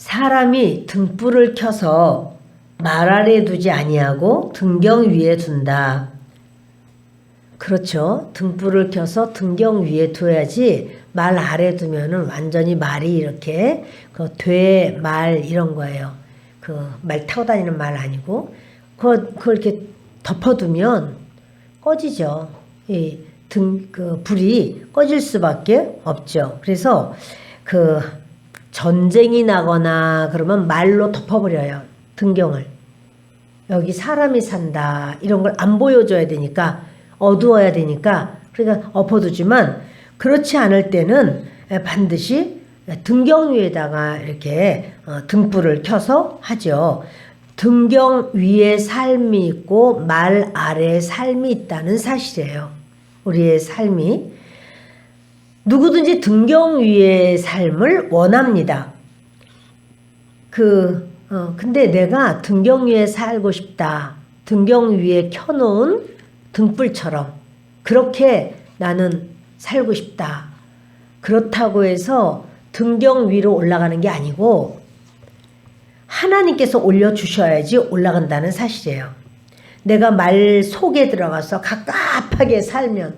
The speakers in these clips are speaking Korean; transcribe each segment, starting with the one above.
사람이 등불을 켜서 말 아래 두지 아니하고 등경 위에 둔다. 그렇죠. 등불을 켜서 등경 위에 둬야지 말 아래 두면은 완전히 말이 이렇게 돼 말 이런 거예요. 말 타고 다니는 말 아니고 그걸 이렇게 덮어두면 꺼지죠. 불이 꺼질 수밖에 없죠. 그래서 전쟁이 나거나 그러면 말로 덮어버려요. 등경을. 여기 사람이 산다. 이런 걸 안 보여줘야 되니까 어두워야 되니까 그러니까 엎어두지만 그렇지 않을 때는 반드시 등경 위에다가 이렇게 등불을 켜서 하죠. 등경 위에 삶이 있고 말 아래에 삶이 있다는 사실이에요. 우리의 삶이. 누구든지 등경 위의 삶을 원합니다. 근데 내가 등경 위에 살고 싶다. 등경 위에 켜놓은 등불처럼 그렇게 나는 살고 싶다. 그렇다고 해서 등경 위로 올라가는 게 아니고 하나님께서 올려주셔야지 올라간다는 사실이에요. 내가 말 속에 들어가서 갑갑하게 살면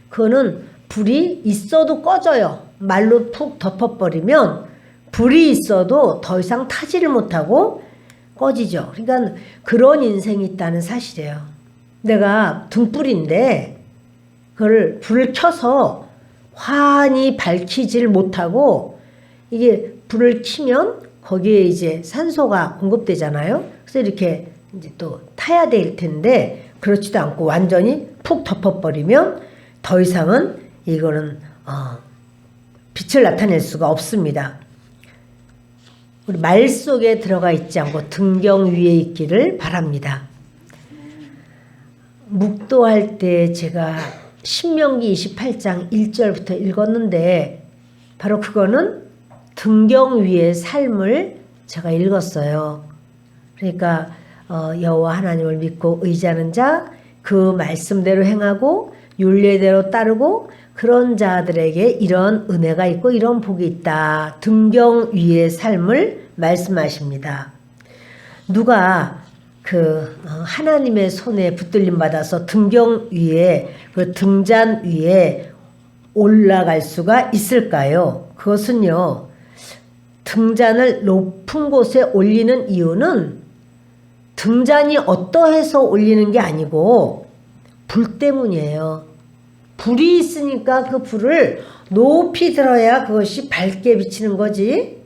그거는 불이 있어도 꺼져요. 말로 푹 덮어버리면 불이 있어도 더 이상 타지를 못하고 꺼지죠. 그러니까 그런 인생이 있다는 사실이에요. 내가 등불인데 그걸 불을 켜서 환히 밝히질 못하고 이게 불을 켜면 거기에 이제 산소가 공급되잖아요. 그래서 이렇게 이제 또 타야 될 텐데 그렇지도 않고 완전히 푹 덮어버리면 더 이상은 이거는 빛을 나타낼 수가 없습니다. 우리 말 속에 들어가 있지 않고 등경 위에 있기를 바랍니다. 묵도할 때 제가 신명기 28장 1절부터 읽었는데 바로 그거는 등경 위의 삶을 제가 읽었어요. 그러니까 여호와 하나님을 믿고 의지하는 자, 그 말씀대로 행하고 율례대로 따르고 그런 자들에게 이런 은혜가 있고 이런 복이 있다. 등경 위의 삶을 말씀하십니다. 누가 하나님의 손에 붙들림 받아서 등경 위에 등잔 위에 올라갈 수가 있을까요? 그것은요, 등잔을 높은 곳에 올리는 이유는 등잔이 어떠해서 올리는 게 아니고 불 때문이에요. 불이 있으니까 그 불을 높이 들어야 그것이 밝게 비치는 거지.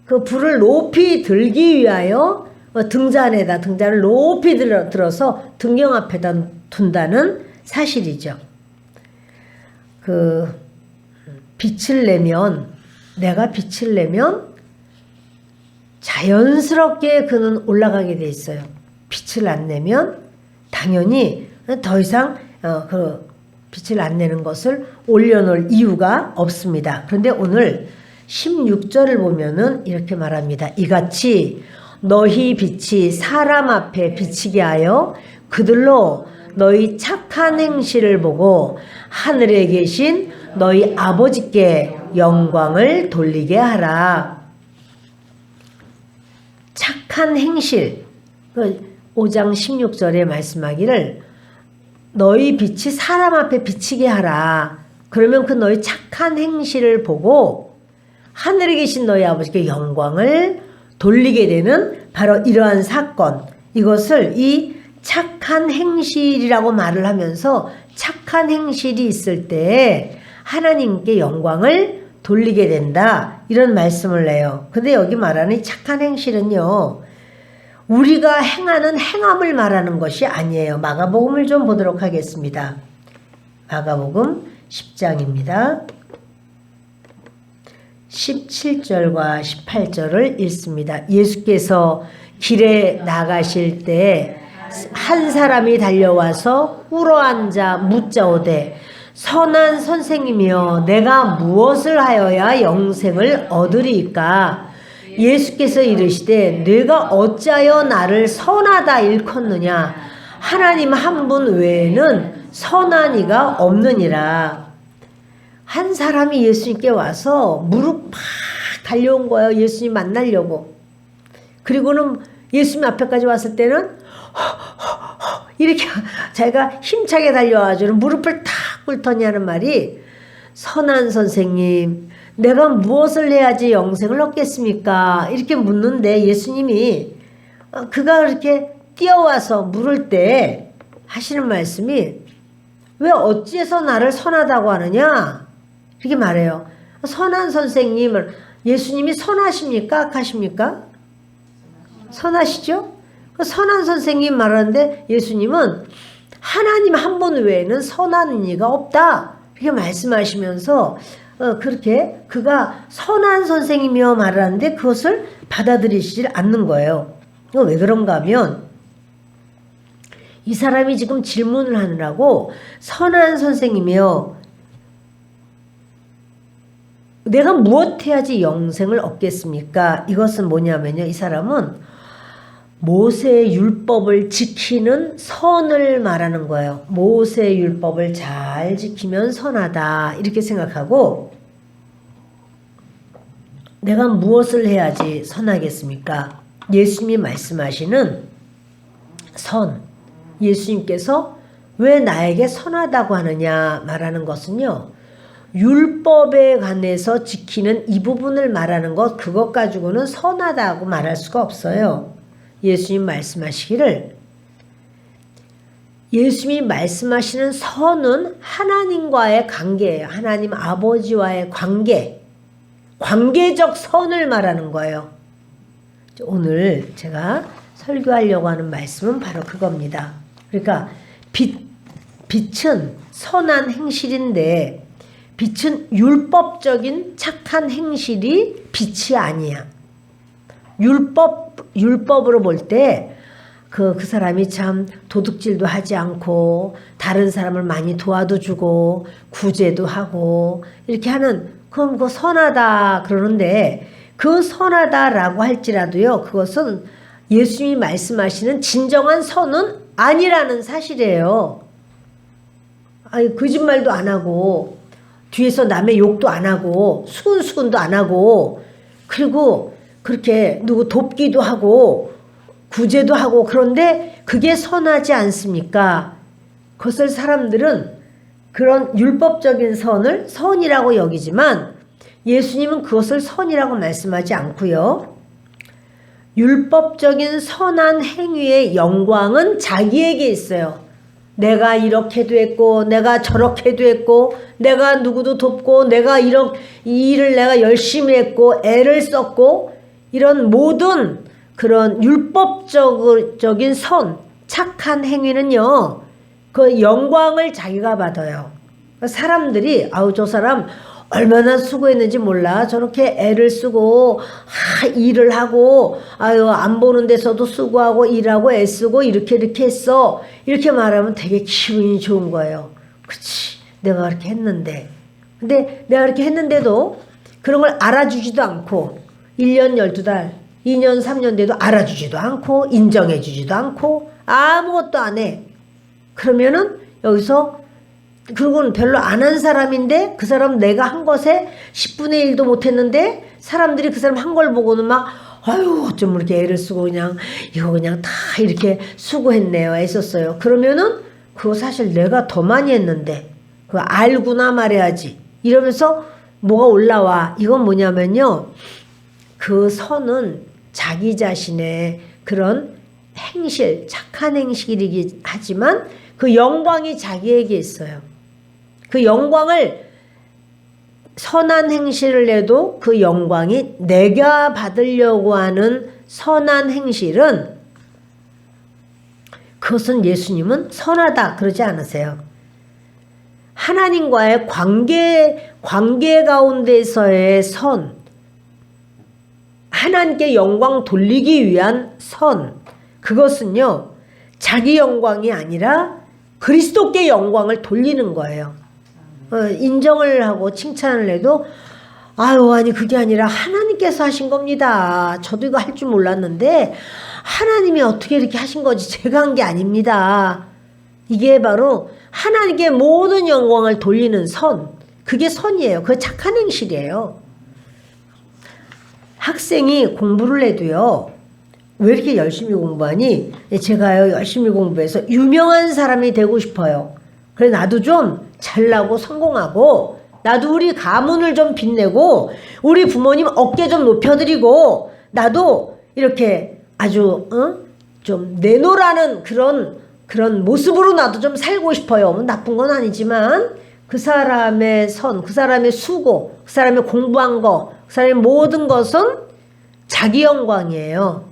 그 불을 높이 들기 위하여 등잔을 높이 들어서 등경 앞에다 둔다는 사실이죠. 내가 빛을 내면 자연스럽게 그는 올라가게 돼 있어요. 빛을 안 내면 당연히 더 이상 빛을 안 내는 것을 올려놓을 이유가 없습니다. 그런데 오늘 16절을 보면은 이렇게 말합니다. 이같이 너희 빛이 사람 앞에 비치게 하여 그들로 너희 착한 행실을 보고 하늘에 계신 너희 아버지께 영광을 돌리게 하라. 착한 행실, 5장 16절에 말씀하기를 너희 빛이 사람 앞에 비치게 하라. 그러면 그 너희 착한 행실을 보고 하늘에 계신 너희 아버지께 영광을 돌리게 되는 바로 이러한 사건, 이것을 이 착한 행실이라고 말을 하면서 착한 행실이 있을 때 하나님께 영광을 돌리게 된다, 이런 말씀을 해요. 근데 여기 말하는 이 착한 행실은요, 우리가 행하는 행함을 말하는 것이 아니에요. 마가복음을 좀 보도록 하겠습니다. 마가복음 10장입니다. 17절과 18절을 읽습니다. 예수께서 길에 나가실 때 한 사람이 달려와서 꿇어앉아 묻자오되 선한 선생님이여 내가 무엇을 하여야 영생을 얻으리이까? 예수께서 이르시되 네가 어찌하여 나를 선하다 일컫느냐? 하나님 한 분 외에는 선한 이가 없느니라. 한 사람이 예수님께 와서 무릎 팍 달려온 거예요. 예수님 만나려고. 그리고는 예수님 앞에까지 왔을 때는 이렇게 자기가 힘차게 달려와가지고 무릎을 탁 꿇더니 하는 말이, 선한 선생님, 내가 무엇을 해야지 영생을 얻겠습니까? 이렇게 묻는데 예수님이 그가 그렇게 뛰어와서 물을 때 하시는 말씀이, 왜 어찌해서 나를 선하다고 하느냐? 이렇게 말해요. 선한 선생님을, 예수님이 선하십니까? 악하십니까? 선하시죠? 선한 선생님 말하는데 예수님은 하나님 한 분 외에는 선한 이가 없다, 이렇게 말씀하시면서 그렇게 그가 선한 선생님이여 말을 하는데 그것을 받아들이지 않는 거예요. 왜 그런가 하면 이 사람이 지금 질문을 하느라고 선한 선생님이여 내가 무엇 해야지 영생을 얻겠습니까? 이것은 뭐냐면요, 이 사람은 모세의 율법을 지키는 선을 말하는 거예요. 모세의 율법을 잘 지키면 선하다, 이렇게 생각하고, 내가 무엇을 해야지 선하겠습니까? 예수님이 말씀하시는 선, 예수님께서 왜 나에게 선하다고 하느냐 말하는 것은요, 율법에 관해서 지키는 이 부분을 말하는 것, 그것 가지고는 선하다고 말할 수가 없어요. 예수님 말씀하시기를, 예수님이 말씀하시는 선은 하나님과의 관계예요. 하나님 아버지와의 관계, 관계적 선을 말하는 거예요. 오늘 제가 설교하려고 하는 말씀은 바로 그겁니다. 그러니까 빛은 선한 행실인데 빛은 율법적인 착한 행실이 빛이 아니야. 율법으로 볼 때 그 사람이 참 도둑질도 하지 않고 다른 사람을 많이 도와도 주고 구제도 하고 이렇게 하는, 그럼 그거 선하다 그러는데, 그 선하다라고 할지라도요, 그것은 예수님이 말씀하시는 진정한 선은 아니라는 사실이에요. 아니, 거짓말도 안 하고 뒤에서 남의 욕도 안 하고 수근수근도 안 하고, 그리고 그렇게 누구 돕기도 하고 구제도 하고, 그런데 그게 선하지 않습니까? 그것을 사람들은 그런 율법적인 선을 선이라고 여기지만 예수님은 그것을 선이라고 말씀하지 않고요. 율법적인 선한 행위의 영광은 자기에게 있어요. 내가 이렇게도 했고 내가 저렇게도 했고 내가 누구도 돕고 내가 이 일을 내가 열심히 했고 애를 썼고, 이런 모든 그런 율법적인 선, 착한 행위는요, 그 영광을 자기가 받아요. 사람들이 아우 저 사람 얼마나 수고했는지 몰라, 저렇게 애를 쓰고 일을 하고 아유 안 보는 데서도 수고하고 일하고 애쓰고 이렇게 했어, 이렇게 말하면 되게 기분이 좋은 거예요. 그치, 내가 그렇게 했는데. 근데 내가 그렇게 했는데도 그런 걸 알아주지도 않고 1년 12달 2년 3년 돼도 알아주지도 않고 인정해주지도 않고 아무것도 안 해. 그러면은 여기서, 그리고는 별로 안 한 사람인데 그 사람 내가 한 것에 10분의 1도 못했는데 사람들이 그 사람 한 걸 보고는 막 아유 어쩜 이렇게 애를 쓰고 그냥 이거 그냥 다 이렇게 수고했네요, 애썼어요. 그러면은 그거 사실 내가 더 많이 했는데 그거 알구나 말해야지 이러면서 뭐가 올라와. 이건 뭐냐면요, 그 선은 자기 자신의 그런 행실, 착한 행실이긴 하지만 그 영광이 자기에게 있어요. 그 영광을, 선한 행실을 해도 그 영광이 내가 받으려고 하는 선한 행실은, 그것은 예수님은 선하다 그러지 않으세요. 하나님과의 관계 가운데서의 선, 하나님께 영광 돌리기 위한 선, 그것은요 자기 영광이 아니라 그리스도께 영광을 돌리는 거예요. 인정을 하고 칭찬을 해도 아유 아니 그게 아니라 하나님께서 하신 겁니다. 저도 이거 할 줄 몰랐는데 하나님이 어떻게 이렇게 하신 거지 제가 한 게 아닙니다. 이게 바로 하나님께 모든 영광을 돌리는 선, 그게 선이에요. 그게 착한 행실이에요. 학생이 공부를 해도요, 왜 이렇게 열심히 공부하니? 제가요, 열심히 공부해서 유명한 사람이 되고 싶어요. 그래, 나도 좀 잘나고 성공하고, 나도 우리 가문을 좀 빛내고, 우리 부모님 어깨 좀 높여드리고, 나도 이렇게 아주, 좀 내놓으라는 그런 모습으로 나도 좀 살고 싶어요. 나쁜 건 아니지만, 그 사람의 그 사람의 수고, 그 사람의 공부한 거, 그 사람의 모든 것은 자기 영광이에요.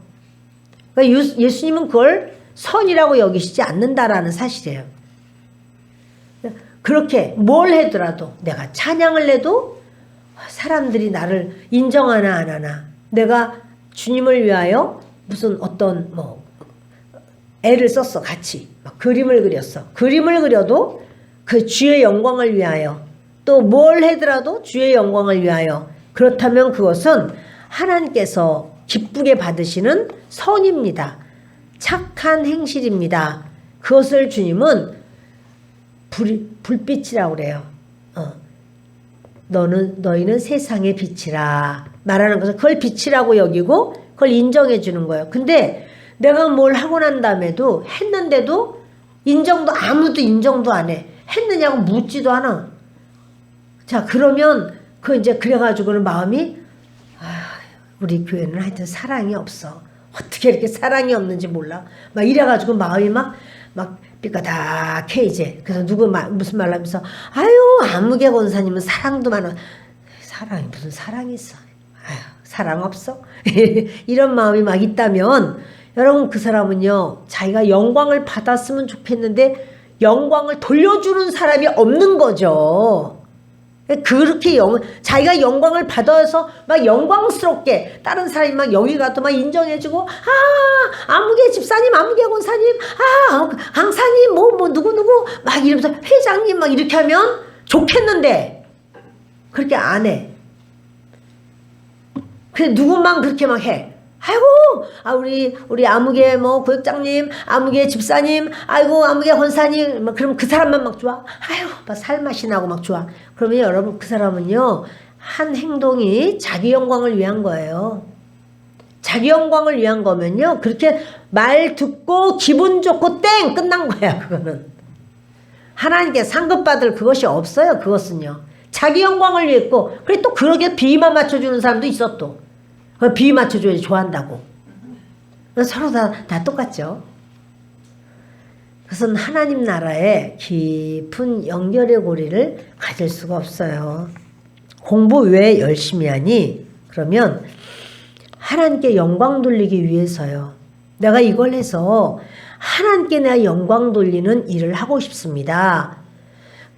그러니까 예수님은 그걸 선이라고 여기시지 않는다라는 사실이에요. 그렇게 뭘 해더라도, 내가 찬양을 해도 사람들이 나를 인정하나 안 하나, 내가 주님을 위하여 무슨 어떤 애를 썼어, 같이 막 그림을 그렸어. 그림을 그려도 그 주의 영광을 위하여, 또 뭘 해더라도 주의 영광을 위하여, 그렇다면 그것은 하나님께서 기쁘게 받으시는 선입니다. 착한 행실입니다. 그것을 주님은 불빛이라고 그래요. 너희는 세상의 빛이라 말하는 것은 그걸 빛이라고 여기고 그걸 인정해 주는 거예요. 근데 내가 뭘 하고 난 다음에도, 했는데도 아무도 인정도 안 해. 했느냐고 묻지도 않아. 자, 그러면 그래가지고는 마음이, 우리 교회는 하여튼 사랑이 없어. 어떻게 이렇게 사랑이 없는지 몰라. 막 이래가지고 마음이 막 삐까닥해 이제. 그래서 무슨 말 하면서, 아유, 아무개 권사님은 사랑도 많아. 사랑이 무슨 사랑이 있어. 아유, 사랑 없어? 이런 마음이 막 있다면, 여러분, 그 사람은요, 자기가 영광을 받았으면 좋겠는데 영광을 돌려주는 사람이 없는 거죠. 그렇게 자기가 영광을 받아서 막 영광스럽게 다른 사람이 막 여기 가도 막 인정해주고, 아무개 집사님, 아무개 권사님, 강사님, 누구누구 막 이러면서 회장님 막 이렇게 하면 좋겠는데 그렇게 안 해. 그래, 누구만 그렇게 막 해. 아이고, 우리 아무개 고역장님, 아무개 집사님, 아이고, 아무개 권사님, 그럼 그 사람만 막 좋아. 막 살맛이 나고 막 좋아. 그러면 여러분, 그 사람은요, 한 행동이 자기 영광을 위한 거예요. 자기 영광을 위한 거면요, 그렇게 말 듣고 기분 좋고 땡! 끝난 거야, 그거는. 하나님께 상급받을 그것이 없어요, 그것은요. 자기 영광을 위했고, 그래 또 그러게 비위만 맞춰주는 사람도 있어, 또. 비위 맞춰줘야지 좋아한다고. 서로 다 똑같죠. 그것은 하나님 나라의 깊은 연결의 고리를 가질 수가 없어요. 공부 왜 열심히 하니? 그러면 하나님께 영광 돌리기 위해서요. 내가 이걸 해서 하나님께 내가 영광 돌리는 일을 하고 싶습니다.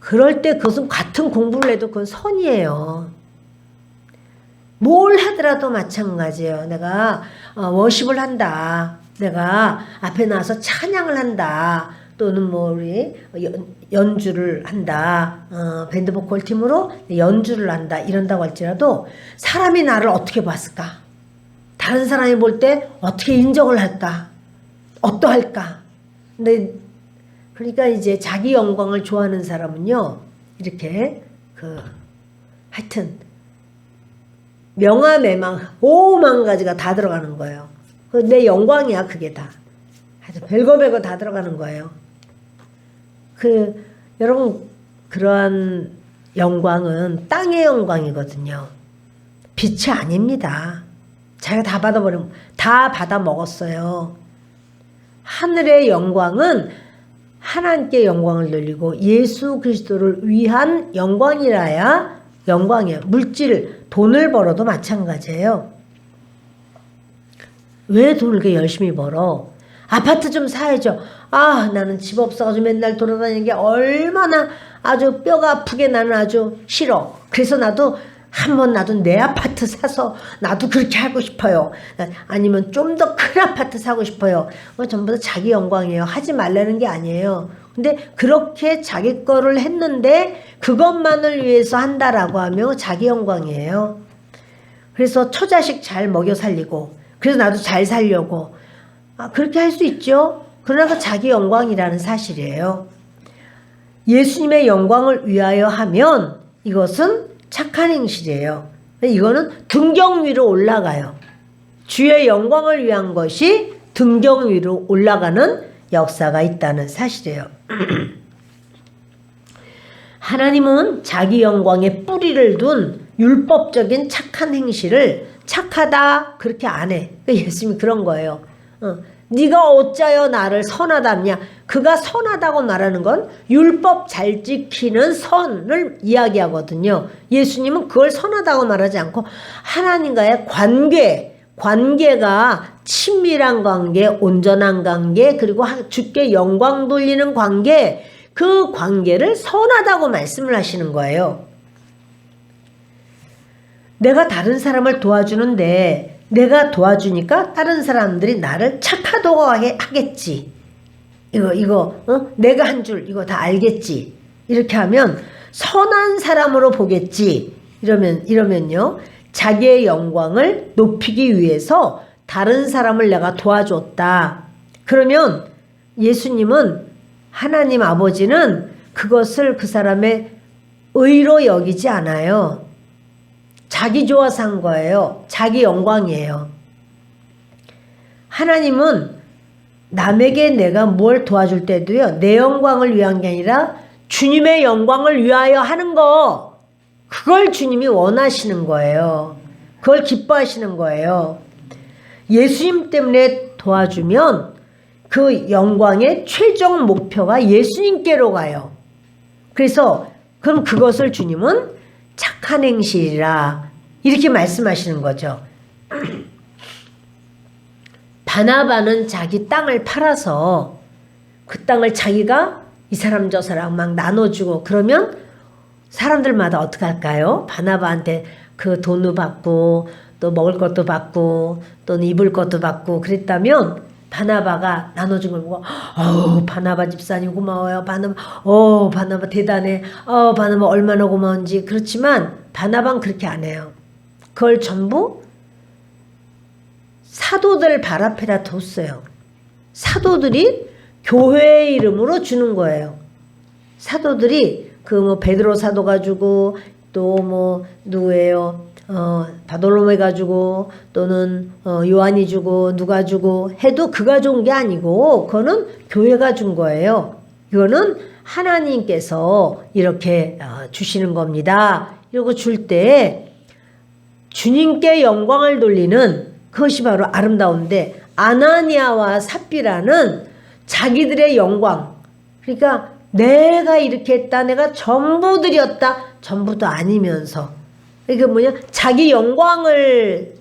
그럴 때 그것은 같은 공부를 해도 그건 선이에요. 뭘 하더라도 마찬가지예요. 내가 워십을 한다. 내가 앞에 나와서 찬양을 한다. 또는 우리 연주를 한다. 밴드 보컬 팀으로 연주를 한다. 이런다고 할지라도 사람이 나를 어떻게 봤을까? 다른 사람이 볼 때 어떻게 인정을 할까? 어떠할까? 근데 그러니까 이제 자기 영광을 좋아하는 사람은요. 이렇게 하여튼 명화매망 5만 가지가 다 들어가는 거예요. 내 영광이야, 그게 다. 하여튼 별거 다 들어가는 거예요. 여러분, 그러한 영광은 땅의 영광이거든요. 빛이 아닙니다. 자기가 다 받아 먹었어요. 하늘의 영광은 하나님께 영광을 돌리고 예수 그리스도를 위한 영광이라야 영광이에요. 돈을 벌어도 마찬가지예요. 왜 돈을 그렇게 열심히 벌어? 아파트 좀 사야죠. 나는 집 없어가지고 맨날 돌아다니는 게 얼마나 아주 뼈가 아프게 나는 아주 싫어. 그래서 나도 내 아파트 사서 나도 그렇게 하고 싶어요. 아니면 좀 더 큰 아파트 사고 싶어요. 전부 다 자기 영광이에요. 하지 말라는 게 아니에요. 근데 그렇게 자기 거를 했는데 그것만을 위해서 한다라고 하면 자기 영광이에요. 그래서 처자식 잘 먹여 살리고, 그래서 나도 잘 살려고, 그렇게 할 수 있죠. 그러나 그 자기 영광이라는 사실이에요. 예수님의 영광을 위하여 하면 이것은 착한 행실이에요. 이거는 등경 위로 올라가요. 주의 영광을 위한 것이 등경 위로 올라가는 역사가 있다는 사실이에요. 하나님은 자기 영광에 뿌리를 둔 율법적인 착한 행실을 착하다 그렇게 안 해. 예수님이 그런 거예요. 네가 어찌하여 나를 선하다냐. 그가 선하다고 말하는 건 율법 잘 지키는 선을 이야기하거든요. 예수님은 그걸 선하다고 말하지 않고 하나님과의 관계가 친밀한 관계, 온전한 관계, 그리고 주께 영광 돌리는 관계, 그 관계를 선하다고 말씀을 하시는 거예요. 내가 다른 사람을 도와주는데 내가 도와주니까 다른 사람들이 나를 착하다고 하겠지. 내가 한 줄 이거 다 알겠지. 이렇게 하면 선한 사람으로 보겠지. 이러면요. 자기의 영광을 높이기 위해서 다른 사람을 내가 도와줬다. 그러면 예수님은 하나님 아버지는 그것을 그 사람의 의로 여기지 않아요. 자기 좋아서 한 거예요. 자기 영광이에요. 하나님은 남에게 내가 뭘 도와줄 때도요. 내 영광을 위한 게 아니라 주님의 영광을 위하여 하는 거. 그걸 주님이 원하시는 거예요. 그걸 기뻐하시는 거예요. 예수님 때문에 도와주면 그 영광의 최종 목표가 예수님께로 가요. 그래서 그럼 그것을 주님은 착한 행실이라 이렇게 말씀하시는 거죠. 바나바는 자기 땅을 팔아서 그 땅을 자기가 이 사람 저 사람 막 나눠주고 그러면 사람들마다 어떻게 할까요? 바나바한테 그 돈도 받고 또 먹을 것도 받고 또는 입을 것도 받고 그랬다면 바나바가 나눠준 걸 보고 바나바 집사님 고마워요. 바나바 대단해. 바나바 얼마나 고마운지. 그렇지만 바나바는 그렇게 안 해요. 그걸 전부 사도들 발 앞에다 뒀어요. 사도들이 교회의 이름으로 주는 거예요. 사도들이 베드로 사도가 주고 또 누구예요? 바돌로메가 주고 또는 요한이 주고 누가 주고 해도 그가 준 게 아니고 그거는 교회가 준 거예요. 이거는 하나님께서 이렇게 주시는 겁니다. 이러고 줄 때 주님께 영광을 돌리는 그것이 바로 아름다운데 아나니아와 삽비라는 자기들의 영광 그러니까 내가 이렇게 했다 내가 전부 드렸다 전부도 아니면서 이게 자기 영광을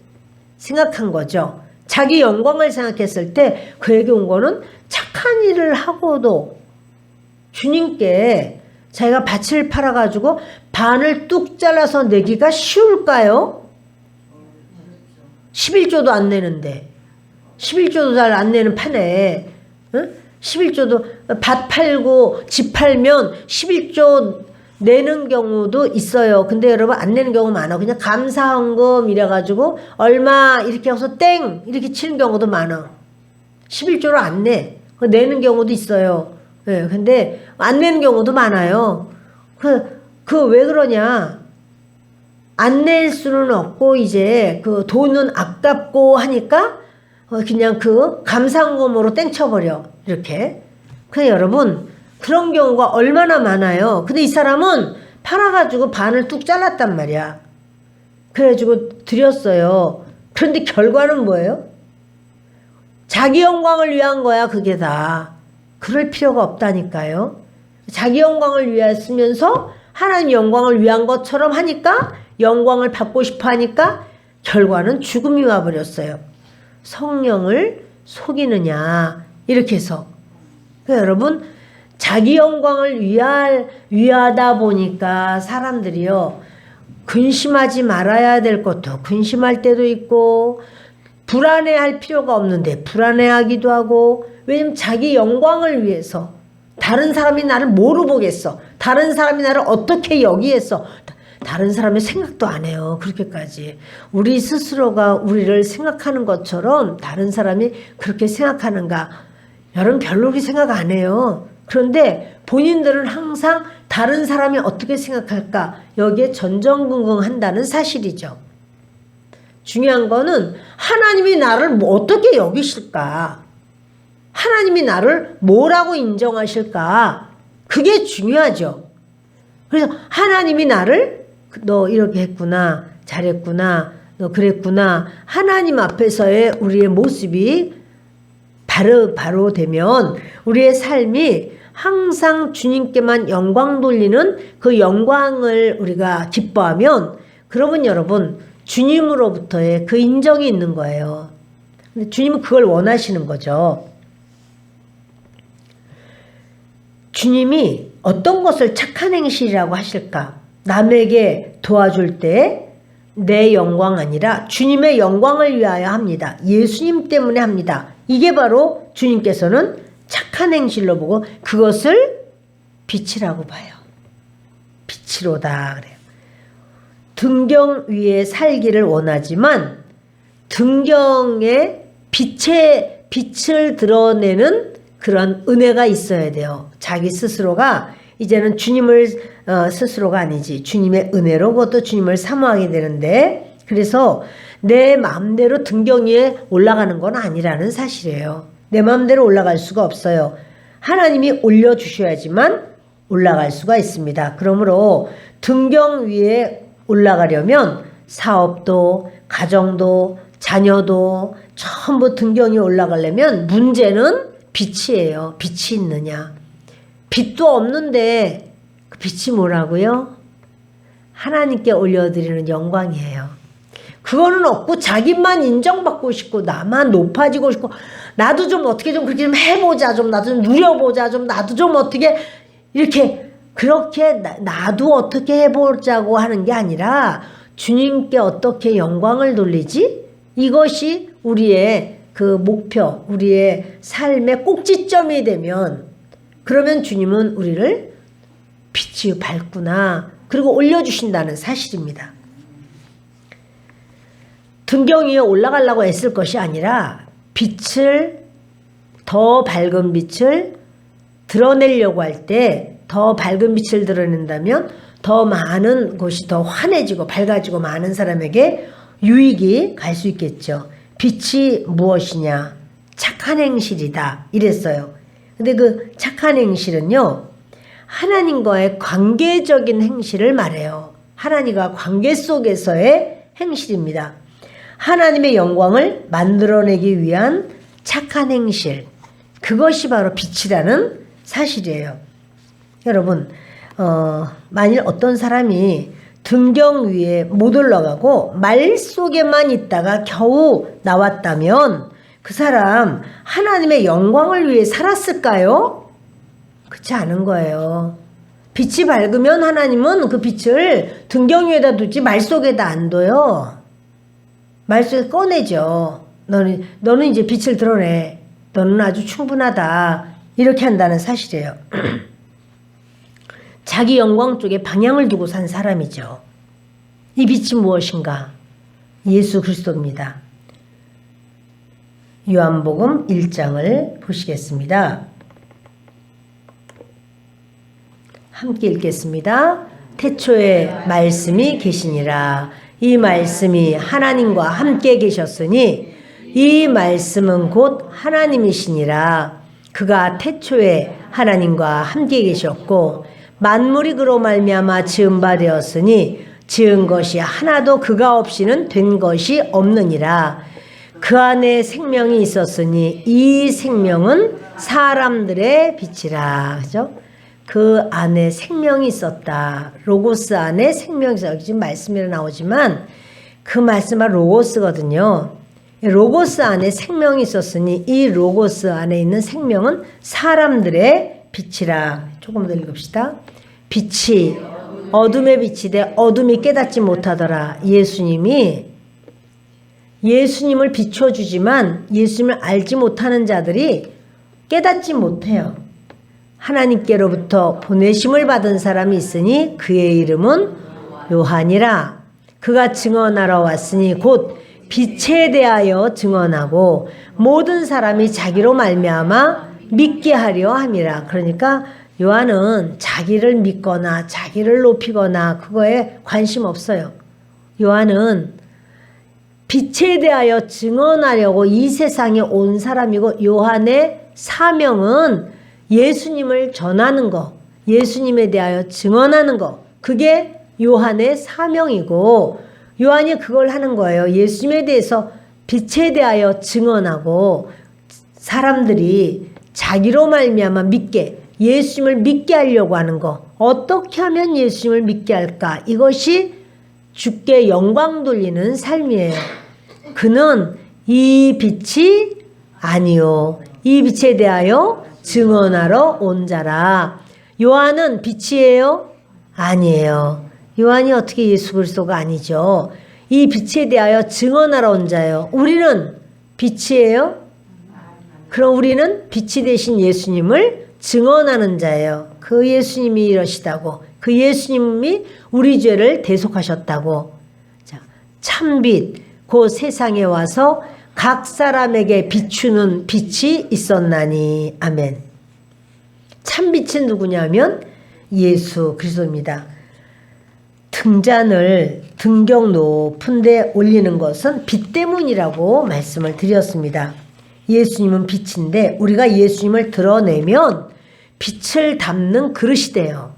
생각한 거죠. 자기 영광을 생각했을 때 그에게 온 거는 착한 일을 하고도 주님께 자기가 밭을 팔아가지고 반을 뚝 잘라서 내기가 쉬울까요? 11조도 안 내는데 11조도 잘 안 내는 판에 11조도 밭 팔고 집 팔면 11조 내는 경우도 있어요. 근데 여러분 안 내는 경우 많아. 그냥 감사헌금 이래가지고 얼마 이렇게 해서 땡 이렇게 치는 경우도 많아. 11조를 안 내. 내는 경우도 있어요. 네, 근데 안 내는 경우도 많아요. 왜 그러냐. 안 낼 수는 없고 이제 그 돈은 아깝고 하니까 그냥 그 감사헌금으로 땡쳐버려. 이렇게. 그냥 여러분 그런 경우가 얼마나 많아요. 근데 이 사람은 팔아가지고 반을 뚝 잘랐단 말이야. 그래가지고 드렸어요. 그런데 결과는 뭐예요? 자기 영광을 위한 거야 그게 다. 그럴 필요가 없다니까요. 자기 영광을 위했으면서 하나님 영광을 위한 것처럼 하니까 영광을 받고 싶어 하니까 결과는 죽음이 와버렸어요. 성령을 속이느냐 이렇게 해서. 그러니까 여러분 자기 영광을 위하다 보니까 사람들이요 근심하지 말아야 될 것도 근심할 때도 있고 불안해할 필요가 없는데 불안해하기도 하고 왜냐면 자기 영광을 위해서 다른 사람이 나를 뭐로 보겠어 다른 사람이 나를 어떻게 여기겠어 다른 사람의 생각도 안 해요. 그렇게까지 우리 스스로가 우리를 생각하는 것처럼 다른 사람이 그렇게 생각하는가 여러분 별로 그렇게 생각 안 해요. 그런데 본인들은 항상 다른 사람이 어떻게 생각할까 여기에 전전긍긍한다는 사실이죠. 중요한 거는 하나님이 나를 어떻게 여기실까? 하나님이 나를 뭐라고 인정하실까? 그게 중요하죠. 그래서 하나님이 나를 너 이렇게 했구나, 잘했구나, 너 그랬구나. 하나님 앞에서의 우리의 모습이 바로 되면 우리의 삶이 항상 주님께만 영광 돌리는 그 영광을 우리가 기뻐하면, 그러면 여러분 주님으로부터의 그 인정이 있는 거예요. 근데 주님은 그걸 원하시는 거죠. 주님이 어떤 것을 착한 행실이라고 하실까? 남에게 도와줄 때 내 영광 아니라 주님의 영광을 위하여 합니다. 예수님 때문에 합니다. 이게 바로 주님께서는 착한 행실로 보고 그것을 빛이라고 봐요. 빛이로다 그래요. 등경 위에 살기를 원하지만 등경에 빛을 드러내는 그런 은혜가 있어야 돼요. 자기 스스로가 이제는 주님을 스스로가 아니지 주님의 은혜로 그것도 주님을 사모하게 되는데, 그래서 내 마음대로 등경 위에 올라가는 건 아니라는 사실이에요. 내 마음대로 올라갈 수가 없어요. 하나님이 올려주셔야지만 올라갈 수가 있습니다. 그러므로 등경 위에 올라가려면 사업도, 가정도, 자녀도 전부 등경 위에 올라가려면 문제는 빛이에요. 빛이 있느냐. 빛도 없는데 그 빛이 뭐라고요? 하나님께 올려드리는 영광이에요. 그거는 없고 자기만 인정받고 싶고 나만 높아지고 싶고 나도 좀 어떻게 좀 그렇게 좀 해보자, 좀 나도 좀 누려보자, 좀 나도 좀 어떻게 이렇게 그렇게 나도 어떻게 해보자고 하는 게 아니라 주님께 어떻게 영광을 돌리지? 이것이 우리의 그 목표, 우리의 삶의 꼭지점이 되면, 그러면 주님은 우리를 빛이 밝구나 그리고 올려주신다는 사실입니다. 등경 위에 올라가려고 애쓸 것이 아니라 빛을, 더 밝은 빛을 드러내려고 할 때, 더 밝은 빛을 드러낸다면 더 많은 곳이 더 환해지고 밝아지고 많은 사람에게 유익이 갈 수 있겠죠. 빛이 무엇이냐? 착한 행실이다 이랬어요. 근데 그 착한 행실은요, 하나님과의 관계적인 행실을 말해요. 하나님과 관계 속에서의 행실입니다. 하나님의 영광을 만들어내기 위한 착한 행실, 그것이 바로 빛이라는 사실이에요. 여러분, 만일 어떤 사람이 등경 위에 못 올라가고 말 속에만 있다가 겨우 나왔다면 그 사람 하나님의 영광을 위해 살았을까요? 그렇지 않은 거예요. 빛이 밝으면 하나님은 그 빛을 등경 위에다 두지 말 속에다 안 둬요. 말 속에 꺼내죠. 너는 이제 빛을 드러내. 너는 아주 충분하다. 이렇게 한다는 사실이에요. 자기 영광 쪽에 방향을 두고 산 사람이죠. 이 빛이 무엇인가? 예수 그리스도입니다. 요한복음 1장을 보시겠습니다. 함께 읽겠습니다. 태초에 말씀이 계시니라. 이 말씀이 하나님과 함께 계셨으니 이 말씀은 곧 하나님이시니라. 그가 태초에 하나님과 함께 계셨고 만물이 그로 말미암아 지은 바 되었으니 지은 것이 하나도 그가 없이는 된 것이 없느니라. 그 안에 생명이 있었으니 이 생명은 사람들의 빛이라. 그죠? 그 안에 생명이 있었다. 로고스 안에 생명이 있었다. 지금 말씀이 나오지만 그 말씀은 로고스거든요. 로고스 안에 생명이 있었으니 이 로고스 안에 있는 생명은 사람들의 빛이라. 조금 더 읽읍시다. 빛이 어둠의 빛이 돼 어둠이 깨닫지 못하더라. 예수님을 비춰주지만 예수님을 알지 못하는 자들이 깨닫지 못해요. 하나님께로부터 보내심을 받은 사람이 있으니 그의 이름은 요한이라. 그가 증언하러 왔으니 곧 빛에 대하여 증언하고 모든 사람이 자기로 말미암아 믿게 하려 함이라. 그러니까 요한은 자기를 믿거나 자기를 높이거나 그거에 관심 없어요. 요한은 빛에 대하여 증언하려고 이 세상에 온 사람이고 요한의 사명은 예수님을 전하는 거, 예수님에 대하여 증언하는 거, 그게 요한의 사명이고 요한이 그걸 하는 거예요. 예수님에 대해서 빛에 대하여 증언하고 사람들이 자기로 말미암아 믿게, 예수님을 믿게 하려고 하는 거. 어떻게 하면 예수님을 믿게 할까? 이것이 주께 영광 돌리는 삶이에요. 그는 이 빛이 아니요 이 빛에 대하여 증언하러 온 자라. 요한은 빛이에요? 아니에요. 요한이 어떻게 예수 그리스도가 아니죠. 이 빛에 대하여 증언하러 온 자예요. 우리는 빛이에요? 그럼 우리는 빛이 되신 예수님을 증언하는 자예요. 그 예수님이 이러시다고. 그 예수님이 우리 죄를 대속하셨다고. 자, 참빛, 그 세상에 와서 각 사람에게 비추는 빛이 있었나니. 아멘. 참빛은 누구냐면 예수 그리스도입니다. 등잔을 등경 높은 데 올리는 것은 빛 때문이라고 말씀을 드렸습니다. 예수님은 빛인데 우리가 예수님을 드러내면 빛을 담는 그릇이 돼요.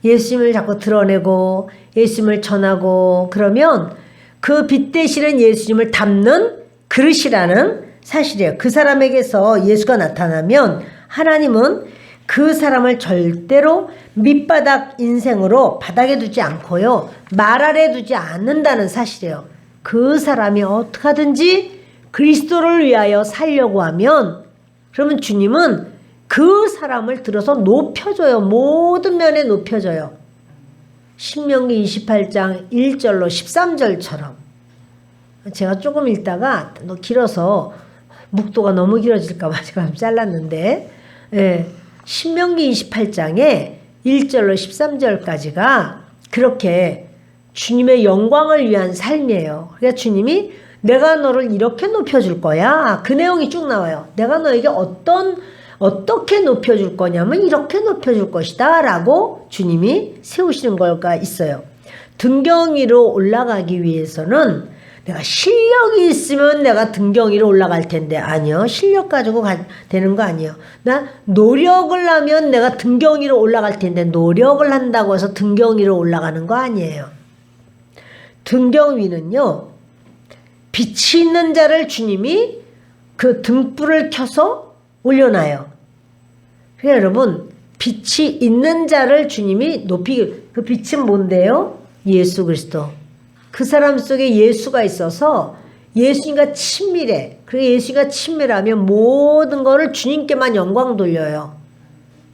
예수님을 자꾸 드러내고 예수님을 전하고 그러면 그 빛 대신에 예수님을 담는 그릇이라는 사실이에요. 그 사람에게서 예수가 나타나면 하나님은 그 사람을 절대로 밑바닥 인생으로 바닥에 두지 않고요. 말 아래 두지 않는다는 사실이에요. 그 사람이 어떻게 하든지 그리스도를 위하여 살려고 하면 그러면 주님은 그 사람을 들어서 높여줘요. 모든 면에 높여줘요. 신명기 28장 1절로 13절처럼 제가 조금 읽다가 길어서 묵도가 너무 길어질까 봐 제가 잘랐는데 예, 신명기 28장에 1절로 13절까지가 그렇게 주님의 영광을 위한 삶이에요. 그러니까 주님이 내가 너를 이렇게 높여줄 거야. 그 내용이 쭉 나와요. 내가 너에게 어떻게 높여줄 거냐면 이렇게 높여줄 것이다 라고 주님이 세우시는 걸가 있어요. 등경 위로 올라가기 위해서는 내가 실력이 있으면 내가 등경 위로 올라갈 텐데 아니요. 실력 가지고 되는 거 아니에요. 나 노력을 하면 내가 등경 위로 올라갈 텐데 노력을 한다고 해서 등경 위로 올라가는 거 아니에요. 등경 위는요. 빛이 있는 자를 주님이 그 등불을 켜서 올려놔요. 그러니까 여러분 빛이 있는 자를 주님이 그 빛은 뭔데요? 예수 그리스도. 그 사람 속에 예수가 있어서 예수님과 친밀해. 그리고 예수님과 친밀하면 모든 거를 주님께만 영광 돌려요.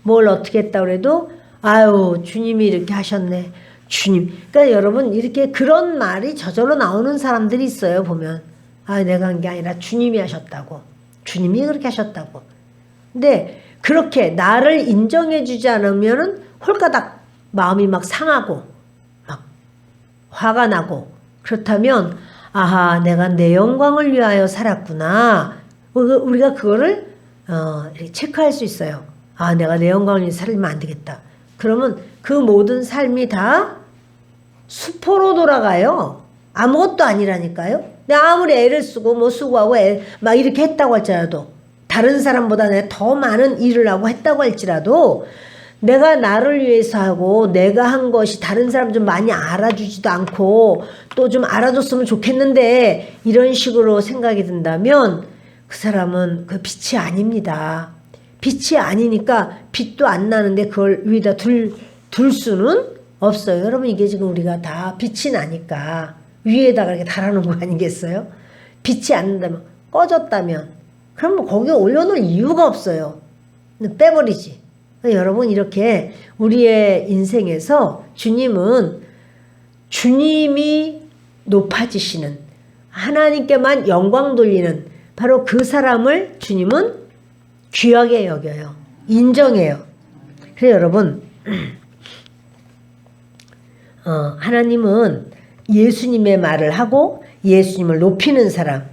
뭘 어떻게 했다고 해도 아유 주님이 이렇게 하셨네. 주님. 그러니까 여러분 이렇게 그런 말이 저절로 나오는 사람들이 있어요. 보면 아 내가 한 게 아니라 주님이 하셨다고. 주님이 그렇게 하셨다고. 근데 그렇게 나를 인정해 주지 않으면은 홀가닥 마음이 막 상하고 막 화가 나고 그렇다면 아하 내가 내 영광을 위하여 살았구나. 우리가 그거를 체크할 수 있어요. 아 내가 내 영광을 위해 살면 안 되겠다. 그러면 그 모든 삶이 다 수포로 돌아가요. 아무것도 아니라니까요. 내가 아무리 애를 쓰고 뭐 수고하고 막 이렇게 했다고 할지라도 다른 사람보다 내가 더 많은 일을 하고 했다고 할지라도 내가 나를 위해서 하고 내가 한 것이 다른 사람 좀 많이 알아주지도 않고 또 좀 알아줬으면 좋겠는데 이런 식으로 생각이 든다면 그 사람은 그 빛이 아닙니다. 빛이 아니니까 빛도 안 나는데 그걸 위에다 둘 수는 없어요. 여러분 이게 지금 우리가 다 빛이 나니까 위에다가 이렇게 달아놓은 거 아니겠어요? 빛이 안 난다면 꺼졌다면 그럼 뭐 거기에 올려놓을 이유가 없어요. 빼버리지. 여러분 이렇게 우리의 인생에서 주님이 높아지시는 하나님께만 영광 돌리는 바로 그 사람을 주님은 귀하게 여겨요. 인정해요. 그래서 여러분 하나님은 예수님의 말을 하고 예수님을 높이는 사람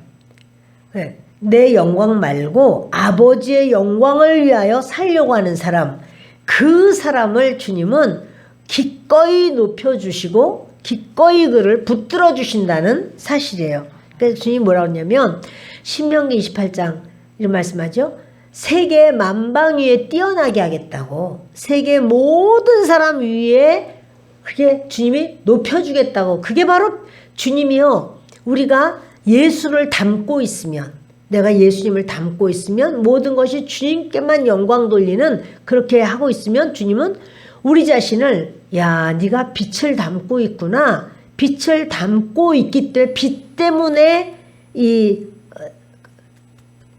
내 영광 말고 아버지의 영광을 위하여 살려고 하는 사람 그 사람을 주님은 기꺼이 높여주시고 기꺼이 그를 붙들어 주신다는 사실이에요. 그래서 주님이 뭐라고 했냐면 신명기 28장 이런 말씀하죠. 세계 만방 위에 뛰어나게 하겠다고. 세계 모든 사람 위에 그게 주님이 높여주겠다고. 그게 바로 주님이요. 우리가 예수를 닮고 있으면, 내가 예수님을 닮고 있으면 모든 것이 주님께만 영광 돌리는 그렇게 하고 있으면 주님은 우리 자신을 야 네가 빛을 담고 있구나. 빛을 담고 있기 때문에 빛 때문에 이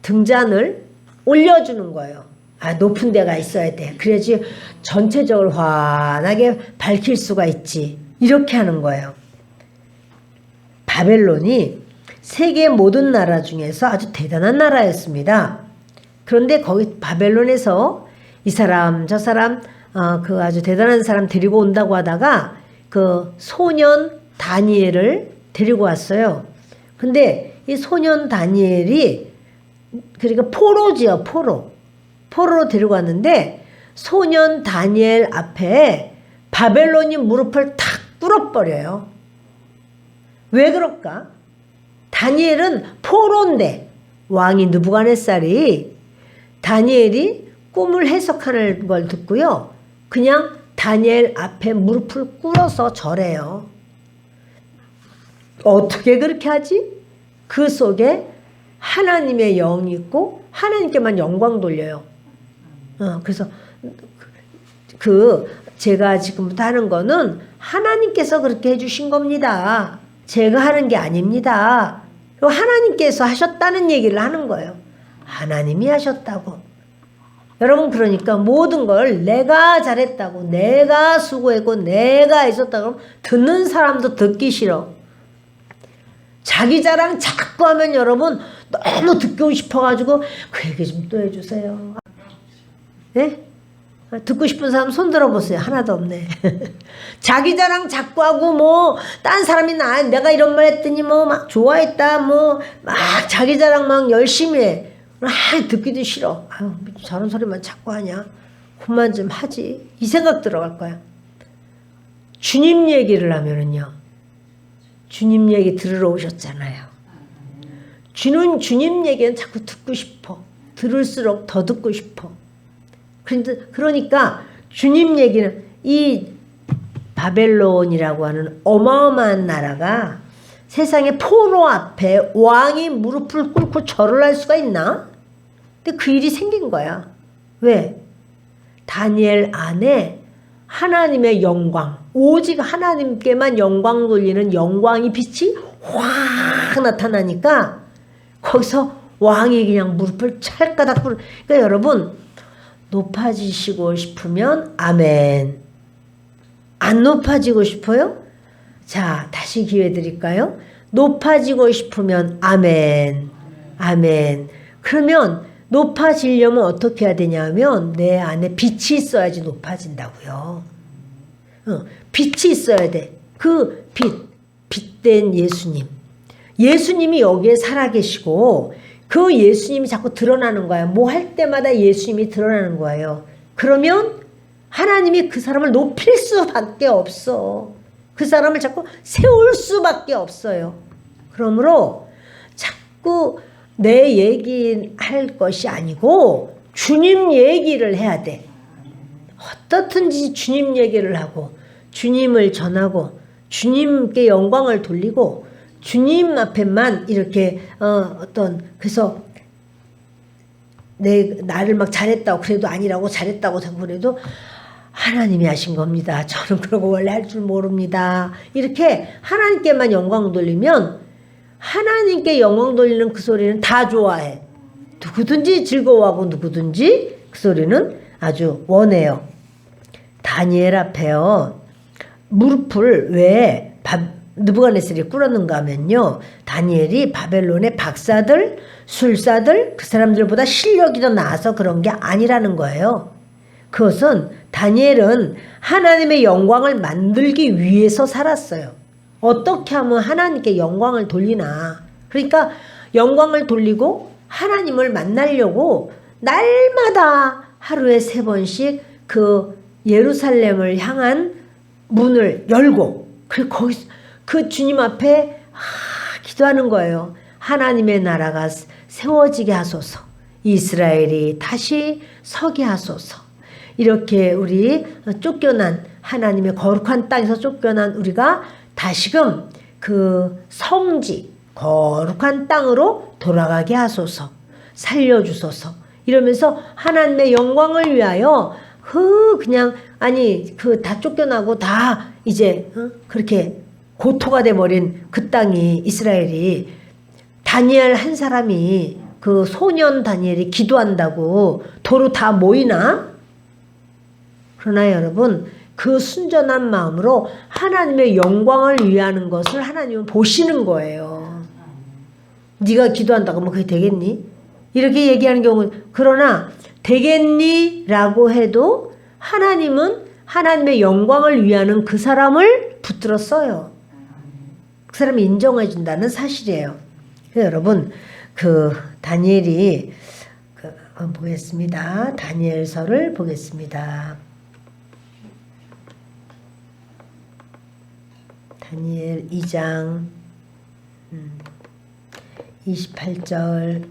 등잔을 올려주는 거예요. 아, 높은 데가 있어야 돼. 그래야지 전체적으로 환하게 밝힐 수가 있지. 이렇게 하는 거예요. 바벨론이 세계 모든 나라 중에서 아주 대단한 나라였습니다. 그런데 거기 바벨론에서 이 사람 저 사람 그 아주 대단한 사람 데리고 온다고 하다가 그 소년 다니엘을 데리고 왔어요. 근데 이 소년 다니엘이 그러니까 포로지요. 포로로 데리고 왔는데 소년 다니엘 앞에 바벨론이 무릎을 탁 꿇어버려요. 왜 그럴까? 다니엘은 포로인데 왕이 느부갓네살이 다니엘이 꿈을 해석하는 걸 듣고요. 그냥 다니엘 앞에 무릎을 꿇어서 절해요. 어떻게 그렇게 하지? 그 속에 하나님의 영이 있고 하나님께만 영광 돌려요. 그래서 제가 지금부터 하는 거는 하나님께서 그렇게 해주신 겁니다. 제가 하는 게 아닙니다. 그리고 하나님께서 하셨다는 얘기를 하는 거예요. 하나님이 하셨다고. 여러분 그러니까 모든 걸 내가 잘했다고 내가 수고했고 내가 했었다고 듣는 사람도 듣기 싫어. 자기 자랑 자꾸 하면 여러분 너무 듣고 싶어가지고 그 얘기 좀 또 해주세요. 네? 듣고 싶은 사람 손 들어보세요. 하나도 없네. 자기 자랑 자꾸 하고 뭐 딴 사람이 내가 이런 말 했더니 뭐 막 좋아했다 뭐 막 자기 자랑 막 열심히 해. 듣기도 싫어. 아유 저런 소리만 자꾸 하냐. 그만 좀 하지. 이 생각 들어갈 거야. 주님 얘기를 하면은요. 주님 얘기 들으러 오셨잖아요. 주님 얘기는 자꾸 듣고 싶어. 들을수록 더 듣고 싶어. 그러니까 주님 얘기는 이 바벨론이라고 하는 어마어마한 나라가 세상의 포로 앞에 왕이 무릎을 꿇고 절을 할 수가 있나? 근데 그 일이 생긴 거야. 왜? 다니엘 안에 하나님의 영광, 오직 하나님께만 영광 돌리는 영광이 빛이 확 나타나니까 거기서 왕이 그냥 무릎을 찰까닥 꿇어. 그러니까 여러분 높아지시고 싶으면 아멘. 안 높아지고 싶어요? 자, 다시 기회 드릴까요? 높아지고 싶으면 아멘. 아멘. 그러면 높아지려면 어떻게 해야 되냐면 내 안에 빛이 있어야지 높아진다고요. 빛이 있어야 돼. 그 빛된 예수님. 예수님이 여기에 살아계시고 그 예수님이 자꾸 드러나는 거예요. 뭐 할 때마다 예수님이 드러나는 거예요. 그러면 하나님이 그 사람을 높일 수밖에 없어. 그 사람을 자꾸 세울 수밖에 없어요. 그러므로 자꾸 내 얘기할 것이 아니고 주님 얘기를 해야 돼. 어떻든지 주님 얘기를 하고 주님을 전하고 주님께 영광을 돌리고 주님 앞에만 이렇게 그래서 나를 막 잘했다고 그래도 아니라고 잘했다고 그래도 하나님이 하신 겁니다. 저는 그러고 원래 할 줄 모릅니다. 이렇게 하나님께만 영광 돌리면 하나님께 영광 돌리는 그 소리는 다 좋아해. 누구든지 즐거워하고 누구든지 그 소리는 아주 원해요. 다니엘 앞에요. 무릎을 왜 느부갓네살이 꿇었는가 하면요. 다니엘이 바벨론의 박사들, 술사들 그 사람들보다 실력이 더 나아서 그런 게 아니라는 거예요. 그것은 다니엘은 하나님의 영광을 만들기 위해서 살았어요. 어떻게 하면 하나님께 영광을 돌리나. 그러니까 영광을 돌리고 하나님을 만나려고 날마다 하루에 3번씩 그 예루살렘을 향한 문을 열고 그리고 거기서 그 주님 앞에 기도하는 거예요. 하나님의 나라가 세워지게 하소서. 이스라엘이 다시 서게 하소서. 이렇게 우리 쫓겨난 하나님의 거룩한 땅에서 쫓겨난 우리가 다시금 그 성지 거룩한 땅으로 돌아가게 하소서. 살려주소서. 이러면서 하나님의 영광을 위하여 그냥 아니 다 쫓겨나고 다 이제 그렇게 고토가 돼버린 그 땅이 이스라엘이 다니엘 한 사람이 그 소년 다니엘이 기도한다고 도로 다 모이나? 그러나 여러분 그 순전한 마음으로 하나님의 영광을 위하는 것을 하나님은 보시는 거예요. 네가 기도한다고 하면 그게 되겠니? 이렇게 얘기하는 경우 그러나 되겠니? 라고 해도 하나님은 하나님의 영광을 위하는 그 사람을 붙들었어요. 그 사람이 인정해 준다는 사실이에요. 여러분 그 다니엘이 보겠습니다. 다니엘서를 보겠습니다. 다니엘 2장 28절